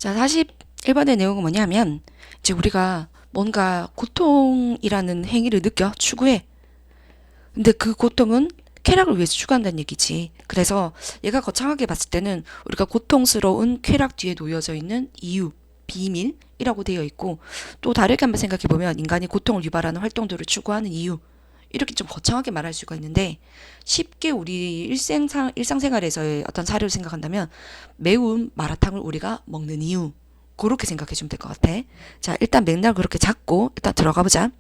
자, 41번의 내용은 뭐냐면, 이제 우리가 뭔가 고통이라는 행위를 느껴, 추구해. 근데 그 고통은 쾌락을 위해서 추구한다는 얘기지. 그래서 얘가 거창하게 봤을 때는 우리가 고통스러운 쾌락 뒤에 놓여져 있는 이유, 비밀이라고 되어 있고, 또 다르게 한번 생각해 보면 인간이 고통을 유발하는 활동들을 추구하는 이유, 이렇게 좀 거창하게 말할 수가 있는데, 쉽게 우리 일상생활에서의 어떤 사례를 생각한다면 매운 마라탕을 우리가 먹는 이유, 그렇게 생각해 주면 될 것 같아. 자, 일단 맥락을 그렇게 잡고 일단 들어가 보자.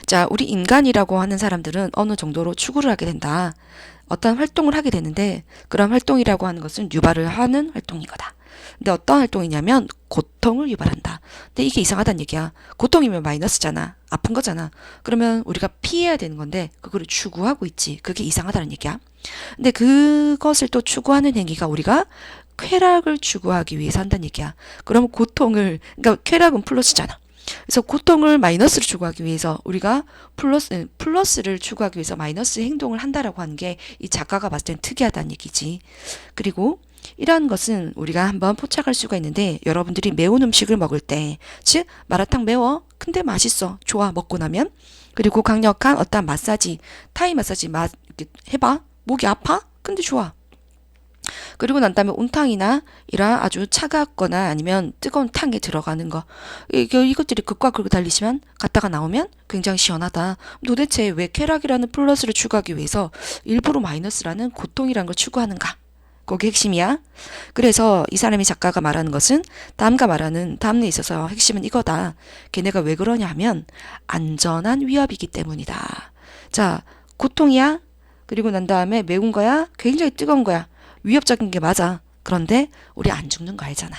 자, 우리 인간이라고 하는 사람들은 어느 정도로 추구를 하게 된다. 어떤 활동을 하게 되는데 그런 활동이라고 하는 것은 유발을 하는 활동인 거다. 근데 어떤 활동이냐면 고통을 유발한다. 근데 이게 이상하다는 얘기야. 고통이면 마이너스잖아. 아픈 거잖아. 그러면 우리가 피해야 되는 건데 그거를 추구하고 있지. 그게 이상하다는 얘기야. 근데 그것을 또 추구하는 행위가 우리가 쾌락을 추구하기 위해서 한다는 얘기야. 그러면 그러니까 쾌락은 플러스잖아. 그래서 고통을 마이너스로 추구하기 위해서 우리가 플러스를 추구하기 위해서 마이너스 행동을 한다라고 하는 게 이 작가가 봤을 땐 특이하다는 얘기지. 그리고 이러한 것은 우리가 한번 포착할 수가 있는데 여러분들이 매운 음식을 먹을 때, 즉 마라탕 매워? 근데 맛있어. 좋아. 먹고 나면. 그리고 강력한 어떤 마사지, 타이 마사지 해봐. 목이 아파? 근데 좋아. 그리고 난 다음에 온탕이나 이런 아주 차갑거나 아니면 뜨거운 탕에 들어가는 거. 이것들이 극과 극을 달리시면 갔다가 나오면 굉장히 시원하다. 도대체 왜 쾌락이라는 플러스를 추구하기 위해서 일부러 마이너스라는 고통이라는 걸 추구하는가? 그게 핵심이야. 그래서 이 사람이 작가가 말하는 것은 다음과 말하는 다음에 있어서 핵심은 이거다. 걔네가 왜 그러냐 하면 안전한 위협이기 때문이다. 자, 고통이야. 그리고 난 다음에 매운 거야. 굉장히 뜨거운 거야. 위협적인 게 맞아. 그런데 우리 안 죽는 거 알잖아.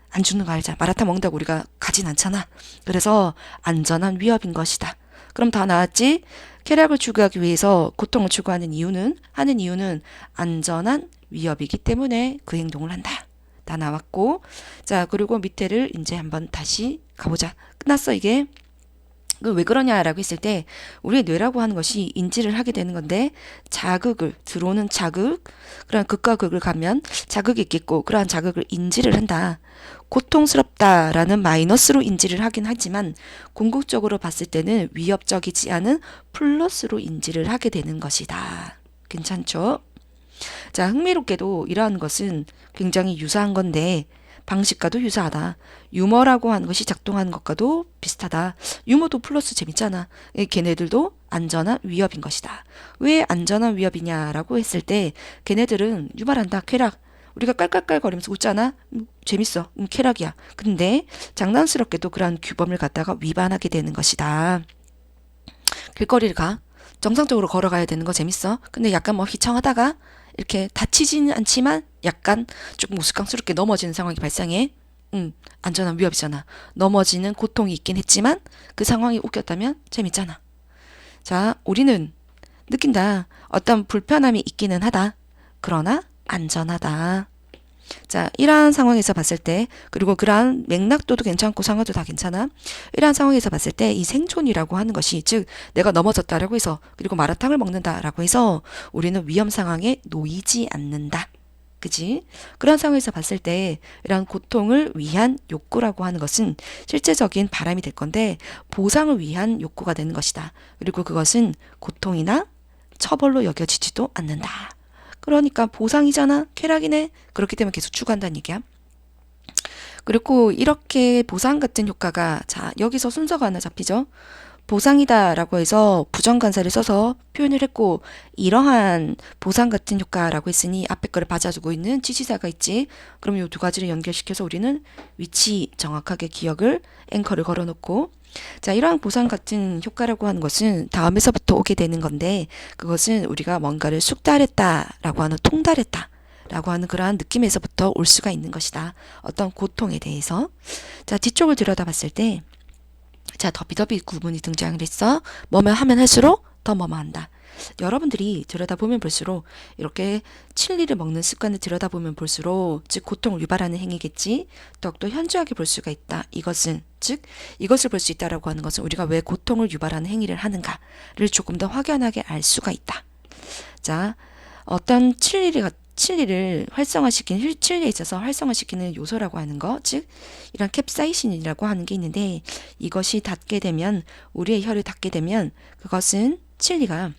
안 죽는 거 알잖아. 마라탕 먹는다고 우리가 가진 않잖아. 그래서 안전한 위협인 것이다. 그럼 다 나왔지? 쾌락을 추구하기 위해서 고통을 추구하는 하는 이유는 안전한 위협이기 때문에 그 행동을 한다. 다 나왔고. 자, 그리고 밑에를 이제 한번 다시 가보자. 끝났어, 이게. 왜 그러냐라고 했을 때 우리의 뇌라고 하는 것이 인지를 하게 되는 건데 들어오는 자극, 그런 극과 극을 가면 자극이 있겠고 그러한 자극을 인지를 한다. 고통스럽다라는 마이너스로 인지를 하긴 하지만 궁극적으로 봤을 때는 위협적이지 않은 플러스로 인지를 하게 되는 것이다. 괜찮죠? 자, 흥미롭게도 이러한 것은 굉장히 유사한 건데 방식과도 유사하다. 유머라고 하는 것이 작동하는 것과도 비슷하다. 유머도 플러스 재밌잖아. 걔네들도 안전한 위협인 것이다. 왜 안전한 위협이냐라고 했을 때 걔네들은 유발한다. 쾌락. 우리가 깔깔깔거리면서 웃잖아. 재밌어. 쾌락이야. 근데 장난스럽게도 그러한 규범을 갖다가 위반하게 되는 것이다. 길거리를 가. 정상적으로 걸어가야 되는 거 재밌어. 근데 약간 뭐 휘청하다가 이렇게 다치지는 않지만 약간 조금 우스꽝스럽게 넘어지는 상황이 발생해. 안전한 위협이잖아. 넘어지는 고통이 있긴 했지만 그 상황이 웃겼다면 재밌잖아. 자, 우리는 느낀다. 어떤 불편함이 있기는 하다. 그러나 안전하다. 자, 이러한 상황에서 봤을 때, 그리고 그러한 맥락도도 괜찮고 상황도 다 괜찮아. 이러한 상황에서 봤을 때 이 생존이라고 하는 것이, 즉 내가 넘어졌다라고 해서, 그리고 마라탕을 먹는다라고 해서 우리는 위험 상황에 놓이지 않는다. 그지? 그런 상황에서 봤을 때 이러한 고통을 위한 욕구라고 하는 것은 실제적인 바람이 될 건데 보상을 위한 욕구가 되는 것이다. 그리고 그것은 고통이나 처벌로 여겨지지도 않는다. 그러니까 보상이잖아. 쾌락이네. 그렇기 때문에 계속 추구한다는 얘기야. 그리고 이렇게 보상 같은 효과가, 자, 여기서 순서가 하나 잡히죠. 보상이다라고 해서 부정관사를 써서 표현을 했고, 이러한 보상 같은 효과라고 했으니 앞에 거를 받아주고 있는 지시사가 있지. 그럼 이 두 가지를 연결시켜서 우리는 위치 정확하게 기억을 앵커를 걸어놓고, 자, 이러한 보상 같은 효과라고 하는 것은 다음에서부터 오게 되는 건데 그것은 우리가 뭔가를 숙달했다라고 하는 통달했다라고 하는 그러한 느낌에서부터 올 수가 있는 것이다. 어떤 고통에 대해서. 자, 뒤쪽을 들여다봤을 때, 자, 더비더비 구문이 등장을 했어. 뭐뭐 하면 할수록 더 뭐뭐 한다. 여러분들이 들여다보면 볼수록 이렇게 칠리를 먹는 습관을 들여다보면 볼수록, 즉 고통을 유발하는 행위겠지. 더욱더 현저하게 볼 수가 있다. 이것을 볼 수 있다라고 하는 것은 우리가 왜 고통을 유발하는 행위를 하는가를 조금 더 확연하게 알 수가 있다. 자, 어떤 칠리를 활성화시키는, 칠리에 있어서 활성화시키는 요소라고 하는 거, 즉 이런 캡사이신이라고 하는 게 있는데, 이것이 닿게 되면, 우리의 혀를 닿게 되면 그것은 칠리가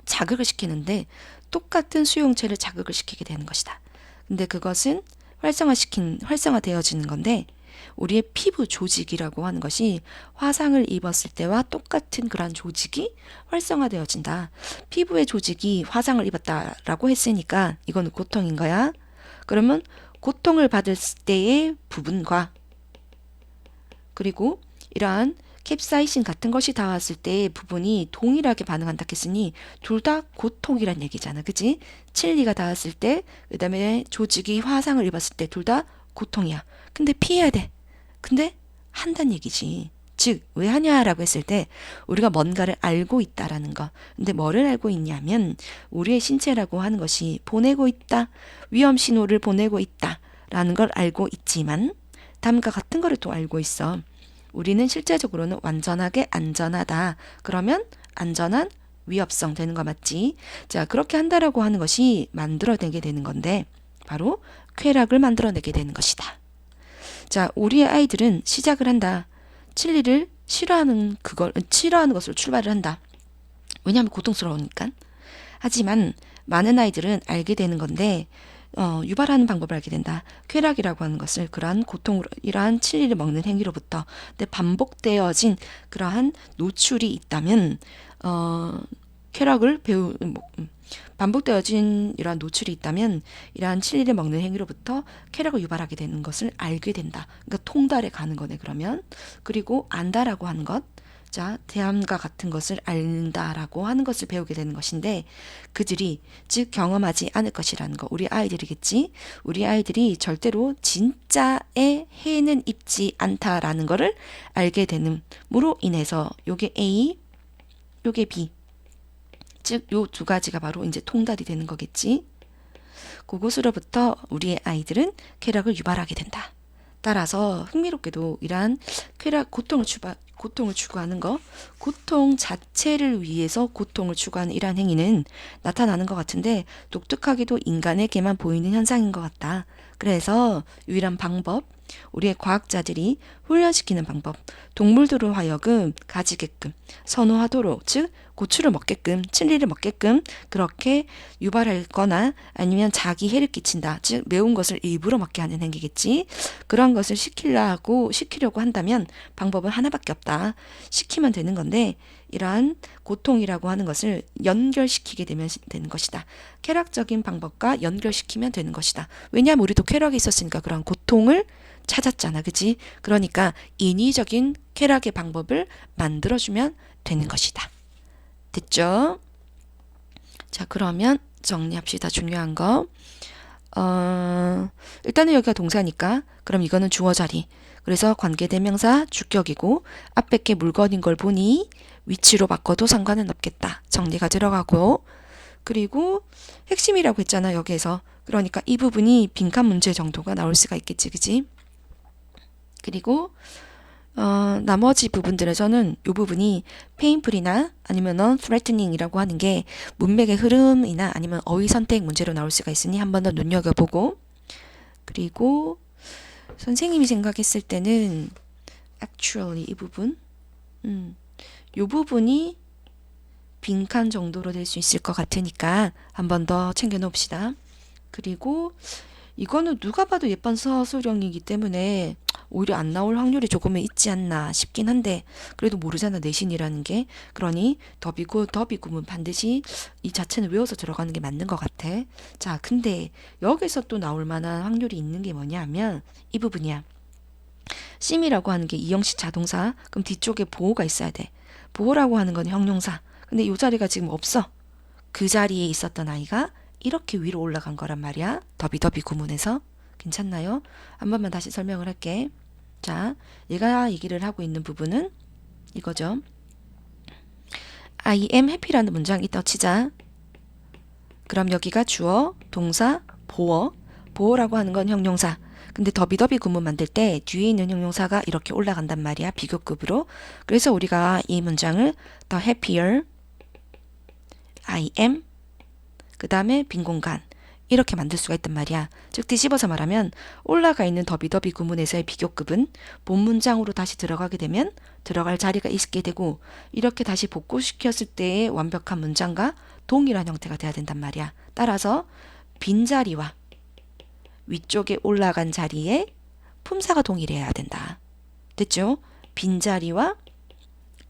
자극을 시키는데 똑같은 수용체를 자극을 시키게 되는 것이다. 근데 그것은 활성화되어지는 건데, 우리의 피부 조직이라고 하는 것이 화상을 입었을 때와 똑같은 그런 조직이 활성화되어진다. 피부의 조직이 화상을 입었다라고 했으니까 이거는 고통인 거야. 그러면 고통을 받을 때의 부분과, 그리고 이러한 캡사이신 같은 것이 닿았을 때의 부분이 동일하게 반응한다 했으니 둘 다 고통이란 얘기잖아. 그치? 칠리가 닿았을 때, 그 다음에 조직이 화상을 입었을 때 둘 다 고통이야. 근데 피해야 돼. 근데 한다는 얘기지. 즉, 왜 하냐라고 했을 때 우리가 뭔가를 알고 있다라는 거. 근데 뭐를 알고 있냐면 우리의 신체라고 하는 것이 보내고 있다. 위험 신호를 보내고 있다라는 걸 알고 있지만 다음과 같은 거를 또 알고 있어. 우리는 실제적으로는 완전하게 안전하다. 그러면 안전한 위협성 되는 거 맞지? 자, 그렇게 한다라고 하는 것이 만들어내게 되는 건데 바로 쾌락을 만들어내게 되는 것이다. 자, 우리의 아이들은 시작을 한다. 칠리를 싫어하는 것으로 출발을 한다. 왜냐하면 고통스러우니까. 하지만 많은 아이들은 알게 되는 건데 유발하는 방법을 알게 된다. 쾌락이라고 하는 것을 그러한 고통으로, 이러한 칠리를 먹는 행위로부터 근데 반복되어진 그러한 노출이 있다면 쾌락을 반복되어진 이러한 노출이 있다면 이러한 칠리를 먹는 행위로부터 쾌락을 유발하게 되는 것을 알게 된다. 그러니까 통달에 가는 거네 그러면. 그리고 안다라고 하는 것, 자, 대함과 같은 것을 안다라고 하는 것을 배우게 되는 것인데 그들이 즉 경험하지 않을 것이라는 거. 우리 아이들이겠지. 우리 아이들이 절대로 진짜의 해는 입지 않다라는 것을 알게 됨으로 인해서 요게 A, 요게 B. 즉, 요 두 가지가 바로 이제 통달이 되는 거겠지. 그곳으로부터 우리의 아이들은 쾌락을 유발하게 된다. 따라서 흥미롭게도 이러한 고통을 추구하는 거, 고통 자체를 위해서 고통을 추구하는 이러한 행위는 나타나는 것 같은데 독특하게도 인간에게만 보이는 현상인 것 같다. 그래서 유일한 방법, 우리의 과학자들이 훈련시키는 방법, 동물들을 하여금 가지게끔 선호하도록, 즉 고추를 먹게끔, 칠리를 먹게끔 그렇게 유발할 거나 아니면 자기 해를 끼친다. 즉 매운 것을 일부러 먹게 하는 행위겠지. 그런 것을 시키려고 한다면 방법은 하나밖에 없다. 시키면 되는 건데 이러한 고통이라고 하는 것을 연결시키게 되면 되는 것이다. 쾌락적인 방법과 연결시키면 되는 것이다. 왜냐하면 우리도 쾌락이 있었으니까 그런 고통을 찾았잖아. 그치? 그러니까 인위적인 쾌락의 방법을 만들어주면 되는 것이다. 됐죠? 자, 그러면 정리합시다. 중요한 거. 일단은 여기가 동사니까 그럼 이거는 주어 자리. 그래서 관계대명사 주격이고 앞에 게 물건인 걸 보니 위치로 바꿔도 상관은 없겠다. 정리가 들어가고 그리고 핵심이라고 했잖아. 여기에서. 그러니까 이 부분이 빈칸 문제 정도가 나올 수가 있겠지. 그지? 그리고 나머지 부분들에서는 이 부분이 painful이나 아니면 threatening이라고 하는 게 문맥의 흐름이나 아니면 어휘 선택 문제로 나올 수가 있으니 한 번 더 눈여겨보고 그리고 선생님이 생각했을 때는 actually 이 부분 이 부분이 빈칸 정도로 될 수 있을 것 같으니까 한 번 더 챙겨 놓읍시다. 그리고 이거는 누가 봐도 예쁜 서술형이기 때문에 오히려 안 나올 확률이 조금은 있지 않나 싶긴 한데 그래도 모르잖아 내신이라는 게. 그러니 더비구문 반드시 이 자체는 외워서 들어가는 게 맞는 것 같아. 자, 근데 여기서 또 나올 만한 확률이 있는 게 뭐냐면 이 부분이야. 심이라고 하는 게 이형식 자동사. 그럼 뒤쪽에 보호가 있어야 돼. 보호라고 하는 건 형용사. 근데 이 자리가 지금 없어. 그 자리에 있었던 아이가 이렇게 위로 올라간 거란 말이야. 더비 구문에서. 괜찮나요? 한 번만 다시 설명을 할게. 자, 얘가 얘기를 하고 있는 부분은 이거죠. I am happy라는 문장이 있다고 치자. 그럼 여기가 주어, 동사, 보어. 보어라고 하는 건 형용사. 근데 더비 구문 만들 때 뒤에 있는 형용사가 이렇게 올라간단 말이야. 비교급으로. 그래서 우리가 이 문장을 the happier I am 그 다음에 빈 공간 이렇게 만들 수가 있단 말이야. 즉 뒤집어서 말하면 올라가 있는 더비더비 구문에서의 비교급은 본 문장으로 다시 들어가게 되면 들어갈 자리가 있게 되고 이렇게 다시 복구시켰을 때의 완벽한 문장과 동일한 형태가 돼야 된단 말이야. 따라서 빈자리와 위쪽에 올라간 자리에 품사가 동일해야 된다. 됐죠? 빈자리와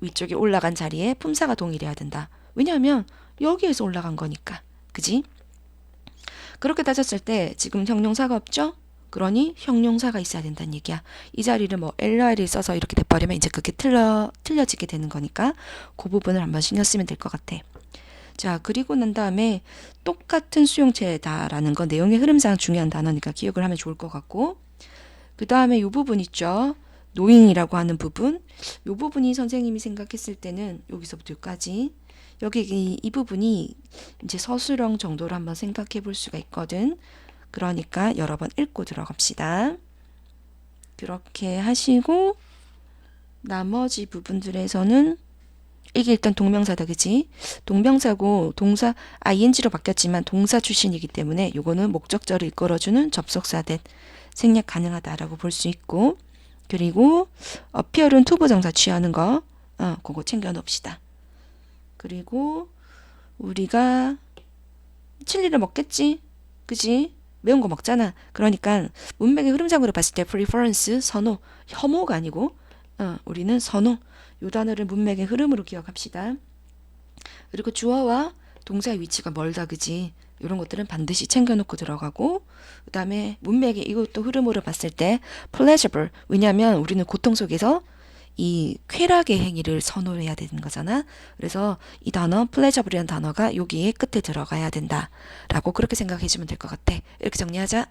위쪽에 올라간 자리에 품사가 동일해야 된다. 왜냐하면 여기에서 올라간 거니까. 그지? 그렇게 따졌을 때 지금 형용사가 없죠? 그러니 형용사가 있어야 된다는 얘기야. 이 자리를 뭐 LR을 써서 이렇게 돼버리면 이제 그게 틀려지게 되는 거니까 그 부분을 한번 신경 쓰면 될 것 같아. 자, 그리고 난 다음에 똑같은 수용체다라는 건 내용의 흐름상 중요한 단어니까 기억을 하면 좋을 것 같고, 그 다음에 이 부분 있죠. 노인이라고 하는 부분. 이 부분이 선생님이 생각했을 때는 여기서부터 여기까지. 여기 이 부분이 이제 서술형 정도로 한번 생각해 볼 수가 있거든. 그러니까 여러 번 읽고 들어갑시다. 그렇게 하시고 나머지 부분들에서는 이게 일단 동명사다, 그지? 동명사고 동사 ing로 바뀌었지만 동사 출신이기 때문에 요거는 목적절을 이끌어주는 접속사 된 생략 가능하다라고 볼 수 있고, 그리고 appear은 투부정사 취하는 거 그거 챙겨 놓읍시다. 그리고 우리가 칠리를 먹겠지? 그지? 매운 거 먹잖아. 그러니까 문맥의 흐름상으로 봤을 때 preference, 선호, 혐오가 아니고 우리는 선호, 요 단어를 문맥의 흐름으로 기억합시다. 그리고 주어와 동사의 위치가 멀다, 그지? 이런 것들은 반드시 챙겨놓고 들어가고, 그 다음에 문맥의 이것도 흐름으로 봤을 때 pleasurable, 왜냐하면 우리는 고통 속에서 이 쾌락의 행위를 선호해야 되는 거잖아. 그래서 이 단어 pleasurable이라는 단어가 여기에 끝에 들어가야 된다 라고 그렇게 생각해 주면 될 것 같아. 이렇게 정리하자.